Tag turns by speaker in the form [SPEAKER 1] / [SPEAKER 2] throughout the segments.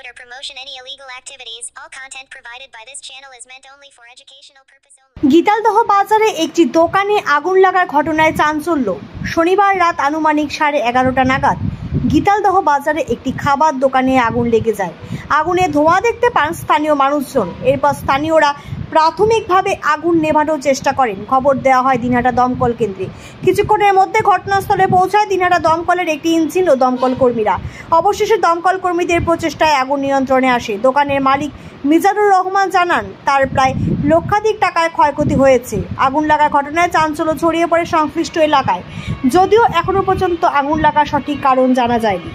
[SPEAKER 1] promote or promotion any illegal activities. All content provided by this channel is meant only for educational purpose only. Gitaldaha বাজারে একটি দোকানে আগুন লাগার ঘটনায় চাঞ্চল্য। শনিবার রাত আনুমানিক 11:30 নাগাদ গীতালদহ বাজারে একটি খাবার দোকানে আগুন লেগে যায়। আগুনে ধোঁয়া দেখতে পান স্থানীয় মানুষজন। এরপর স্থানীয়রা প্রাথমিকভাবে আগুন নেভানোর চেষ্টা করেন। খবর দেওয়া হয় দিনহাটা দমকল কেন্দ্রে। কিছুক্ষণের মধ্যে ঘটনাস্থলে পৌঁছায় দিনহাটা দমকলের একটি ইঞ্জিন ও দমকল কর্মীরা। অবশেষে দমকল কর্মীদের প্রচেষ্টায় আগুন নিয়ন্ত্রণে আসে। দোকানের মালিক মিজানুর রহমান জানান, তার প্রায় লক্ষাধিক টাকার ক্ষয়ক্ষতি হয়েছে। আগুন লাগার ঘটনায় চাঞ্চল্য ছড়িয়ে পড়ে সংশ্লিষ্ট এলাকায়। যদিও এখনো পর্যন্ত আগুন লাগার সঠিক কারণ জানা যায়নি।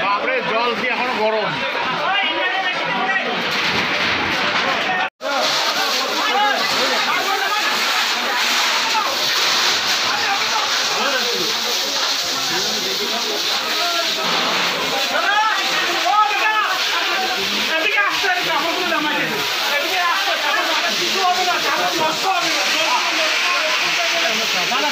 [SPEAKER 2] বাপরে জল কি এখন গরম। দাদা